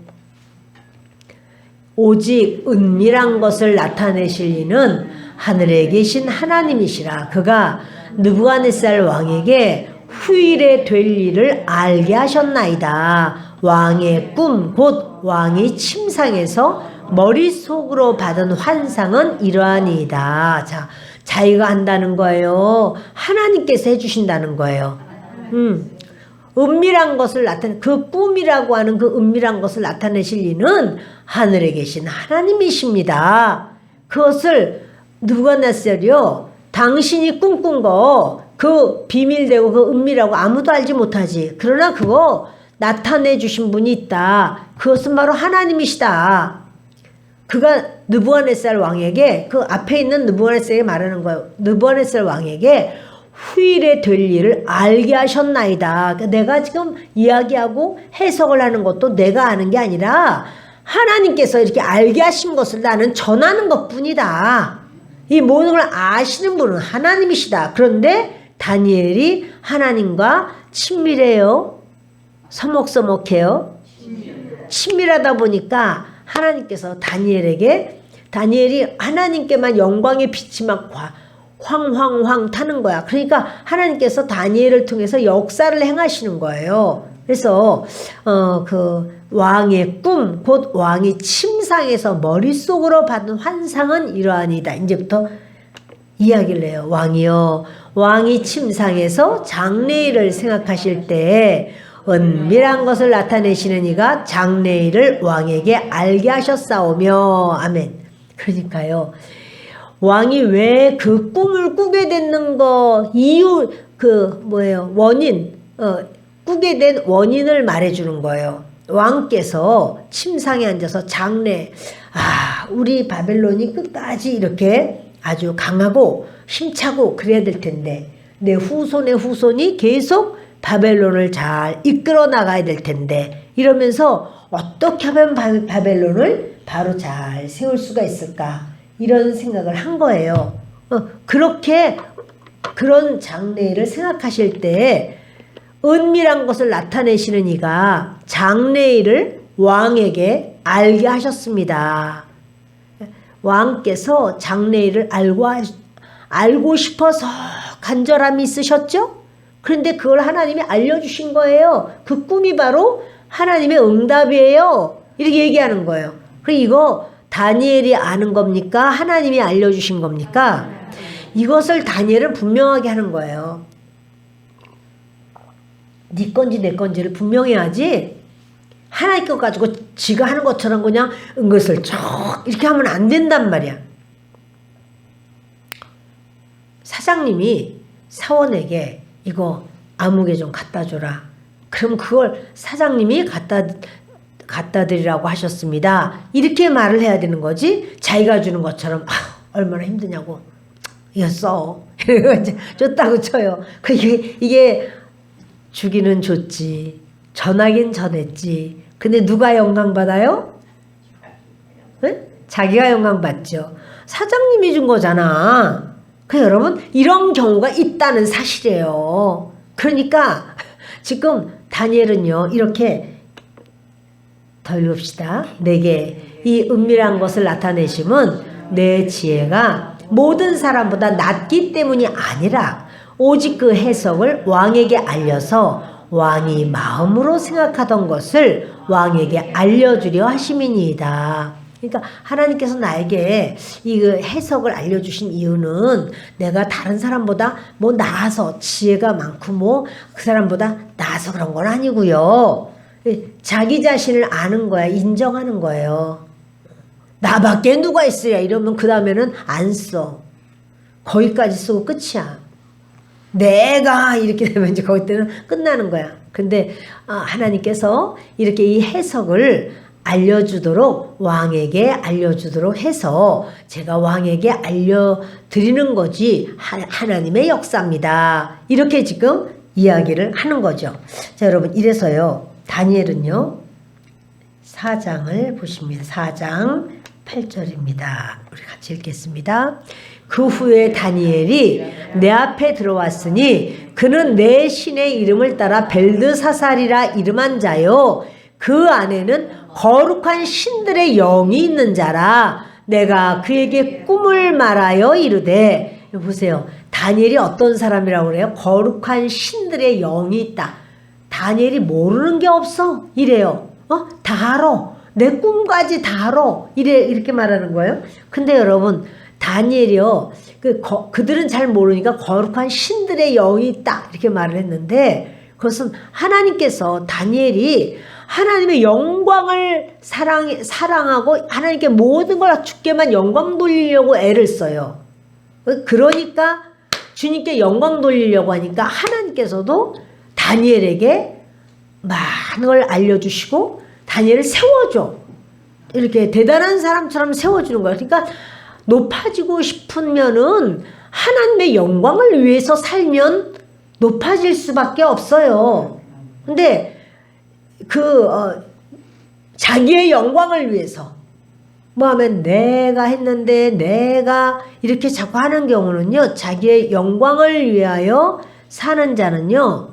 오직 은밀한 것을 나타내실 이는 하늘에 계신 하나님이시라. 그가 느부갓네살 왕에게 후일에 될 일을 알게 하셨나이다. 왕의 꿈 곧 왕이 침상에서 머릿속으로 받은 환상은 이러하니이다. 자, 자기가 한다는 거예요. 하나님께서 해주신다는 거예요. 은밀한 것을 그 꿈이라고 하는 그 은밀한 것을 나타내실 이는 하늘에 계신 하나님이십니다. 그것을 느부갓네살이요, 당신이 꿈꾼 거 그 비밀되고 그 은밀하고 아무도 알지 못하지. 그러나 그거 나타내 주신 분이 있다. 그것은 바로 하나님이시다. 그가 느부갓네살 왕에게 그 앞에 있는 느부갓네살에게 말하는 거예요. 느부갓네살 왕에게 후일에 될 일을 알게 하셨나이다. 그러니까 내가 지금 이야기하고 해석을 하는 것도 내가 아는 게 아니라 하나님께서 이렇게 알게 하신 것을 나는 전하는 것뿐이다. 이 모든 걸 아시는 분은 하나님이시다. 그런데 다니엘이 하나님과 친밀해요? 서먹서먹해요? 친밀하다 보니까 하나님께서 다니엘이 하나님께만 영광의 빛이 막 황황황 타는 거야. 그러니까 하나님께서 다니엘을 통해서 역사를 행하시는 거예요. 그래서 그 왕의 꿈 곧 왕이 침상에서 머릿속으로 받은 환상은 이러하니다. 이제부터 이야기를 해요. 왕이 침상에서 장래일을 생각하실 때 은밀한 것을 나타내시는 이가 장래일을 왕에게 알게 하셨사오며. 아멘. 그러니까요, 왕이 왜 그 꿈을 꾸게 됐는 이유, 원인, 꾸게 된 원인을 말해주는 거예요. 왕께서 침상에 앉아서 우리 바벨론이 끝까지 이렇게 아주 강하고 힘차고 그래야 될 텐데, 내 후손의 후손이 계속 바벨론을 잘 이끌어 나가야 될 텐데, 이러면서 어떻게 하면 바벨론을 바로 잘 세울 수가 있을까, 이런 생각을 한 거예요. 그런 장래일을 생각하실 때 은밀한 것을 나타내시는 이가 장래일을 왕에게 알게 하셨습니다. 왕께서 장래일을 알고 싶어서 간절함이 있으셨죠? 그런데 그걸 하나님이 알려주신 거예요. 그 꿈이 바로 하나님의 응답이에요. 이렇게 얘기하는 거예요. 그리고 이거 다니엘이 아는 겁니까? 하나님이 알려주신 겁니까? 이것을 다니엘은 분명하게 하는 거예요. 네 건지 내 건지를 분명히 하지, 하나님 것 가지고 지가 하는 것처럼 그냥 은근슬쩍 이렇게 하면 안 된단 말이야. 사장님이 사원에게 이거 아무개 좀 갖다 줘라. 그럼 그걸 사장님이 갖다 드리라고 하셨습니다. 이렇게 말을 해야 되는 거지, 자기가 주는 것처럼 얼마나 힘드냐고 이거 써 줬다고 쳐요. 이게 주기는 줬지, 전하긴 전했지. 근데 누가 영광 받아요? 네? 자기가 영광 받죠. 사장님이 준 거잖아. 여러분, 이런 경우가 있다는 사실이에요. 그러니까 지금 다니엘은요 이렇게 더 읽읍시다. 내게 이 은밀한 것을 나타내심은 내 지혜가 모든 사람보다 낫기 때문이 아니라 오직 그 해석을 왕에게 알려서 왕이 마음으로 생각하던 것을 왕에게 알려주려 하심이니이다. 그러니까 하나님께서 나에게 이 해석을 알려주신 이유는 내가 다른 사람보다 뭐 나아서 지혜가 많고 뭐 그 사람보다 나아서 그런 건 아니고요. 자기 자신을 아는 거야. 인정하는 거예요. 나밖에 누가 있어야 이러면 그 다음에는 안 써. 거기까지 쓰고 끝이야. 내가 이렇게 되면 이제 거기 때는 끝나는 거야. 근데 하나님께서 이렇게 이 해석을 알려주도록 왕에게 알려주도록 해서 제가 왕에게 알려드리는 거지 하나님의 역사입니다. 이렇게 지금 이야기를 하는 거죠. 자, 여러분 이래서요 다니엘은요 4장을 보십니다. 4장 8절입니다. 우리 같이 읽겠습니다. 그 후에 다니엘이 내 앞에 들어왔으니 그는 내 신의 이름을 따라 벨드사살이라 이름한 자요 그 안에는 거룩한 신들의 영이 있는 자라. 내가 그에게 꿈을 말하여 이르되, 보세요. 다니엘이 어떤 사람이라고 그래요? 거룩한 신들의 영이 있다. 다니엘이 모르는 게 없어. 이래요. 다 알아. 내 꿈까지 다 알아. 이렇게 말하는 거예요. 근데 여러분, 다니엘이요. 그들은 잘 모르니까 거룩한 신들의 영이 있다. 이렇게 말을 했는데, 그것은 하나님께서 다니엘이 하나님의 영광을 사랑하고 하나님께 모든 걸 주께만 영광 돌리려고 애를 써요. 그러니까 주님께 영광 돌리려고 하니까 하나님께서도 다니엘에게 많은 걸 알려주시고 다니엘을 세워줘. 이렇게 대단한 사람처럼 세워주는 거예요. 그러니까 높아지고 싶으면은 하나님의 영광을 위해서 살면 높아질 수밖에 없어요. 근데 자기의 영광을 위해서 뭐 하면 내가 했는데 내가 이렇게 자꾸 하는 경우는요, 자기의 영광을 위하여 사는 자는요,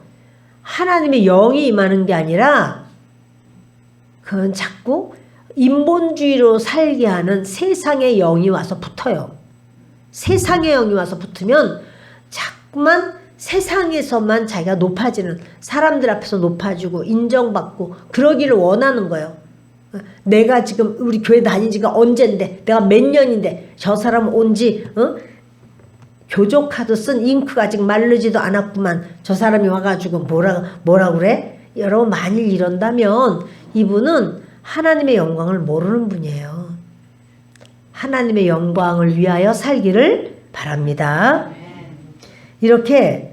하나님의 영이 임하는 게 아니라 그건 자꾸 인본주의로 살게 하는 세상의 영이 와서 붙어요. 세상의 영이 와서 붙으면 자꾸만 세상에서만 자기가 높아지는, 사람들 앞에서 높아지고 인정받고 그러기를 원하는 거예요. 내가 지금 우리 교회 다닌 지가 언젠데, 내가 몇 년인데, 저 사람 온지 교조카드 쓴 잉크가 아직 마르지도 않았구만. 저 사람이 와가지고 뭐라 그래? 여러분, 만일 이런다면 이분은 하나님의 영광을 모르는 분이에요. 하나님의 영광을 위하여 살기를 바랍니다. 이렇게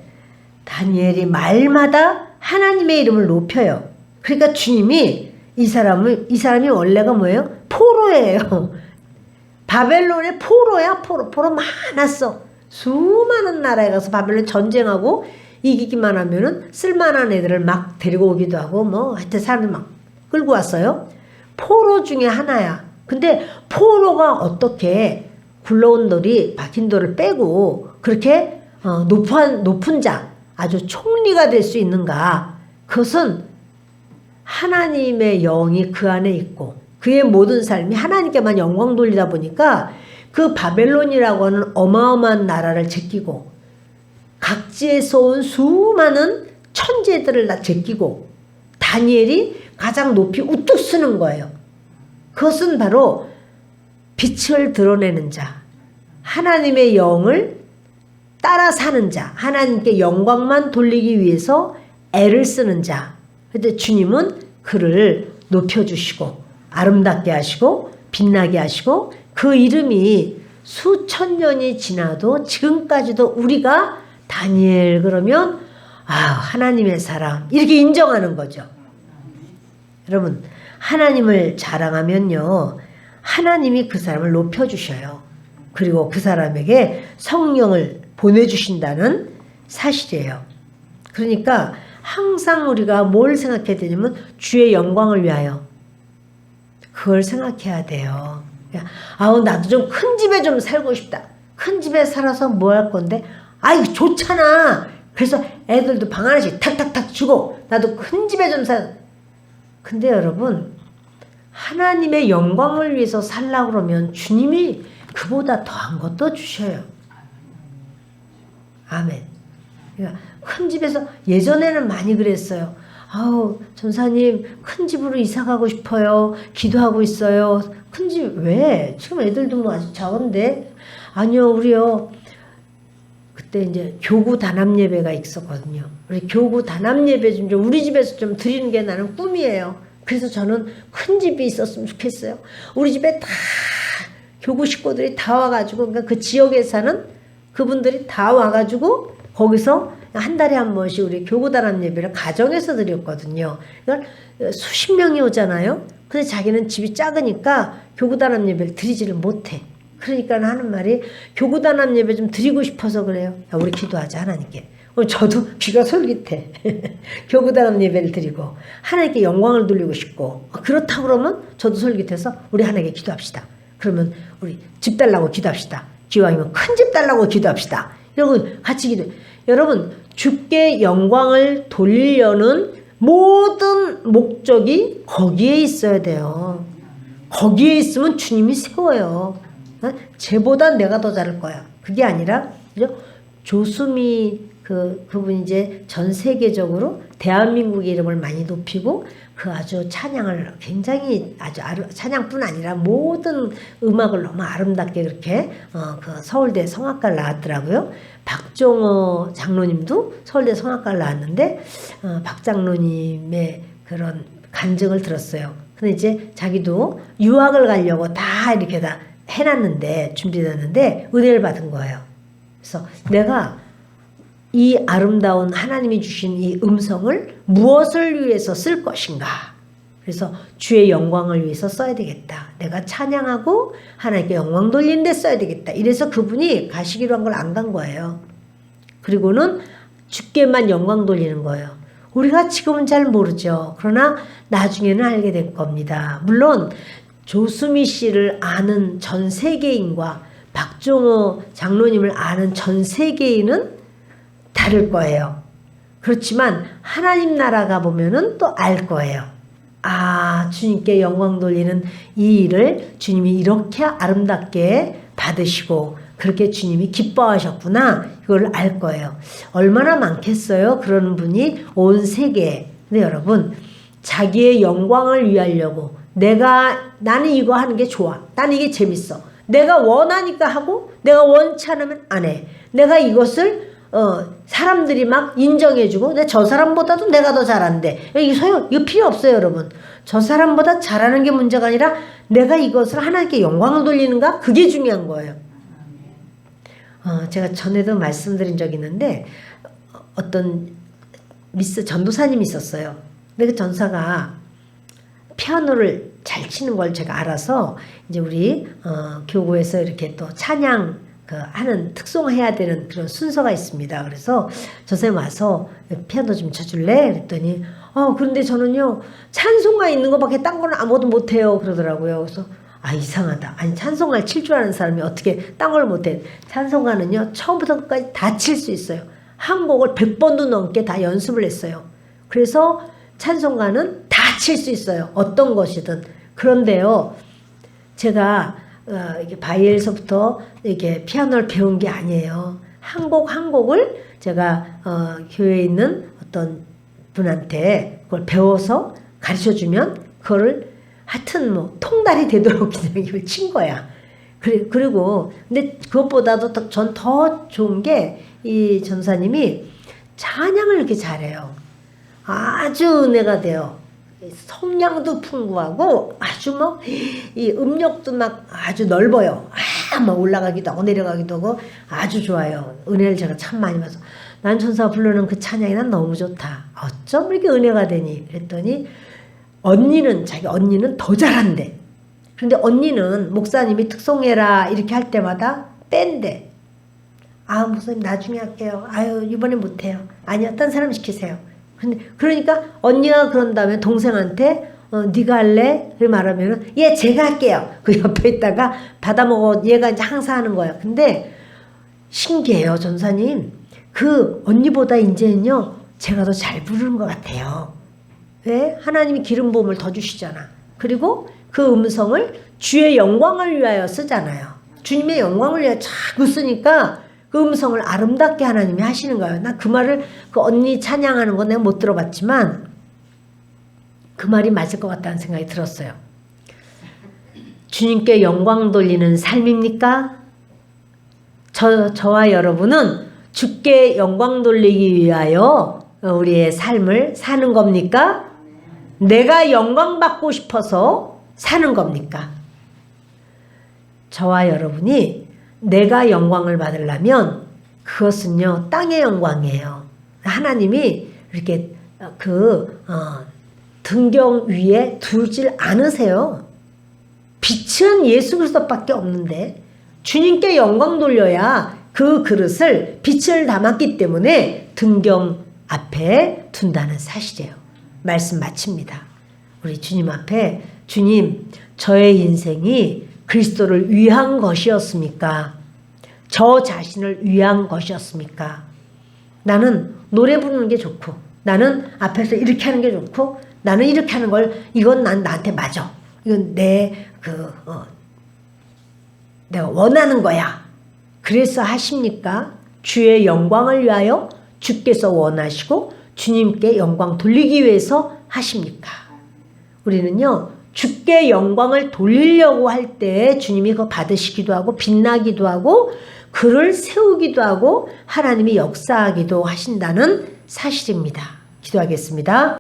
다니엘이 말마다 하나님의 이름을 높여요. 그러니까 주님이 이 사람이 원래가 뭐예요? 포로예요. 바벨론의 포로야. 포로 많았어. 수많은 나라에 가서 바벨론 전쟁하고 이기기만 하면은 쓸만한 애들을 막 데리고 오기도 하고 뭐 하여튼 사람들 막 끌고 왔어요. 포로 중에 하나야. 근데 포로가 어떻게 굴러온 돌이 박힌 돌을 빼고 그렇게 높은 자, 아주 총리가 될 수 있는가? 그것은 하나님의 영이 그 안에 있고 그의 모든 삶이 하나님께만 영광 돌리다 보니까 그 바벨론이라고 하는 어마어마한 나라를 제끼고 각지에서 온 수많은 천재들을 다 제끼고 다니엘이 가장 높이 우뚝 서는 거예요. 그것은 바로 빛을 드러내는 자, 하나님의 영을 따라 사는 자, 하나님께 영광만 돌리기 위해서 애를 쓰는 자. 그런데 주님은 그를 높여주시고 아름답게 하시고 빛나게 하시고 그 이름이 수천 년이 지나도 지금까지도 우리가 다니엘 그러면 하나님의 사람 이렇게 인정하는 거죠. 여러분, 하나님을 자랑하면요, 하나님이 그 사람을 높여주셔요. 그리고 그 사람에게 성령을 보내주신다는 사실이에요. 그러니까 항상 우리가 뭘 생각해야 되냐면 주의 영광을 위하여 그걸 생각해야 돼요. 나도 좀 큰 집에 좀 살고 싶다. 큰 집에 살아서 뭐 할 건데? 이거 좋잖아. 그래서 애들도 방 하나씩 탁탁탁 주고 나도 큰 집에 좀 사. 근데 여러분 하나님의 영광을 위해서 살라고 그러면 주님이 그보다 더한 것도 주셔요. 아멘. 그러니까 큰 집에서 예전에는 많이 그랬어요. 아우 전사님 큰 집으로 이사 가고 싶어요. 기도하고 있어요. 큰 집 왜? 지금 애들도 뭐 아주 작은데. 아니요 우리요. 그때 이제 교구 단합 예배가 있었거든요. 우리 교구 단합 예배 좀 우리 집에서 좀 드리는 게 나는 꿈이에요. 그래서 저는 큰 집이 있었으면 좋겠어요. 우리 집에 다 교구 식구들이 다 와가지고 그러니까 그 지역에 사는 그분들이 다 와가지고 거기서 한 달에 한 번씩 우리 교구 단합 예배를 가정에서 드렸거든요. 그러니까 수십 명이 오잖아요. 근데 자기는 집이 작으니까 교구 단합 예배를 드리지를 못해. 그러니까 하는 말이 교구 단합 예배 좀 드리고 싶어서 그래요. 야, 우리 기도하자 하나님께. 저도 귀가 솔깃해. 교구 단합 예배를 드리고 하나님께 영광을 돌리고 싶고 그렇다고 그러면 저도 솔깃해서 우리 하나님께 기도합시다. 그러면 우리 집 달라고 기도합시다. 기왕이면 큰 집 달라고 기도합시다. 이러고 같이 기도. 여러분 주께 영광을 돌리려는 모든 목적이 거기에 있어야 돼요. 거기에 있으면 주님이 세워요. 쟤보다 내가 더 잘할 거야. 그게 아니라 그죠? 조수미 그분이 이제 전 세계적으로 대한민국의 이름을 많이 높이고 그 아주 찬양을 굉장히 아주 찬양뿐 아니라 모든 음악을 너무 아름답게 그렇게 그 서울대 성악과를 나왔더라고요. 박종호 장로님도 서울대 성악과를 나왔는데 박 장로님의 그런 간증을 들었어요. 근데 이제 자기도 유학을 가려고 다 이렇게 다 해놨는데 준비됐는데 은혜를 받은 거예요. 그래서 내가 이 아름다운 하나님이 주신 이 음성을 무엇을 위해서 쓸 것인가. 그래서 주의 영광을 위해서 써야 되겠다. 내가 찬양하고 하나님께 영광 돌리는 데 써야 되겠다. 이래서 그분이 가시기로 한 걸 안 간 거예요. 그리고는 주께만 영광 돌리는 거예요. 우리가 지금은 잘 모르죠. 그러나 나중에는 알게 될 겁니다. 물론 조수미 씨를 아는 전 세계인과 박종호 장로님을 아는 전 세계인은 다를 거예요. 그렇지만 하나님 나라가 보면은 또 알 거예요. 아, 주님께 영광 돌리는 이 일을 주님이 이렇게 아름답게 받으시고 그렇게 주님이 기뻐하셨구나. 이걸 알 거예요. 얼마나 많겠어요? 그러는 분이 온 세계에. 근데 여러분, 자기의 영광을 위하려고 나는 이거 하는 게 좋아. 나는 이게 재밌어. 내가 원하니까 하고 내가 원치 않으면 안 해. 내가 이것을 사람들이 막 인정해주고 저 사람보다도 내가 더 잘한대. 이거 필요 없어요, 여러분. 저 사람보다 잘하는 게 문제가 아니라 내가 이것을 하나님께 영광을 돌리는가? 그게 중요한 거예요. 제가 전에도 말씀드린 적이 있는데 어떤 미스 전도사님이 있었어요. 근데 그 전사가 피아노를 잘 치는 걸 제가 알아서 이제 우리 교구에서 이렇게 또 찬양 하는 특송해야 되는 그런 순서가 있습니다. 그래서 전사님 와서 피아노 좀 쳐줄래? 그랬더니 그런데 저는요 찬송가 있는 것밖에 딴 거는 아무것도 못해요 그러더라고요. 그래서 이상하다. 아니 찬송가를 칠 줄 아는 사람이 어떻게 딴 걸 못해. 찬송가는요 처음부터 끝까지 다 칠 수 있어요. 한 곡을 100번도 넘게 다 연습을 했어요. 그래서 찬송가는 다 칠 수 있어요. 어떤 것이든. 그런데요 제가 이게 바이엘서부터 이렇게 피아노를 배운 게 아니에요. 한 곡 한 곡을 제가 교회에 있는 어떤 분한테 그걸 배워서 가르쳐주면 그거를 하여튼 뭐 통달이 되도록 그냥 이걸 친 거야. 그리고 근데 그것보다도 전 더 좋은 게 이 전사님이 찬양을 이렇게 잘해요. 아주 은혜가 돼요. 성량도 풍부하고 아주 뭐 이 음역도 막 아주 넓어요. 막 올라가기도 하고 내려가기도 하고 아주 좋아요. 은혜를 제가 참 많이 받아서 난 천사 부르는 그 찬양이 난 너무 좋다. 어쩜 이렇게 은혜가 되니? 그랬더니 자기 언니는 더 잘한대. 그런데 언니는 목사님이 특송해라 이렇게 할 때마다 뺀대. 목사님 나중에 할게요. 이번에 못해요. 아니 어떤 사람 시키세요. 근데 그러니까 언니가 그런 다음에 동생한테 네가 할래? 그렇게 말하면은 제가 할게요. 그 옆에 있다가 받아먹어 얘가 이제 항상 하는 거야. 근데 신기해요 전사님. 그 언니보다 이제는요 제가 더 잘 부르는 것 같아요. 왜? 하나님이 기름 부음을 더 주시잖아. 그리고 그 음성을 주의 영광을 위하여 쓰잖아요. 주님의 영광을 위하여 자꾸 쓰니까 그 음성을 아름답게 하나님이 하시는 거예요. 나 그 말을 그 언니 찬양하는 건 내가 못 들어봤지만 그 말이 맞을 것 같다는 생각이 들었어요. 주님께 영광 돌리는 삶입니까? 저와 여러분은 주께 영광 돌리기 위하여 우리의 삶을 사는 겁니까? 내가 영광 받고 싶어서 사는 겁니까? 저와 여러분이 내가 영광을 받으려면 그것은요 땅의 영광이에요. 하나님이 이렇게 등경 위에 두질 않으세요. 빛은 예수 그리스도밖에 없는데 주님께 영광 돌려야 그 그릇을 빛을 담았기 때문에 등경 앞에 둔다는 사실이에요. 말씀 마칩니다. 우리 주님 앞에 주님 저의 인생이 그리스도를 위한 것이었습니까? 저 자신을 위한 것이었습니까? 나는 노래 부르는 게 좋고 나는 앞에서 이렇게 하는 게 좋고 나는 이렇게 하는 걸 이건 나한테 맞아. 이건 내가 원하는 거야. 그래서 하십니까? 주의 영광을 위하여 주께서 원하시고 주님께 영광 돌리기 위해서 하십니까? 우리는요 주께 영광을 돌리려고 할 때 주님이 그거 받으시기도 하고 빛나기도 하고 그를 세우기도 하고 하나님이 역사하기도 하신다는 사실입니다. 기도하겠습니다.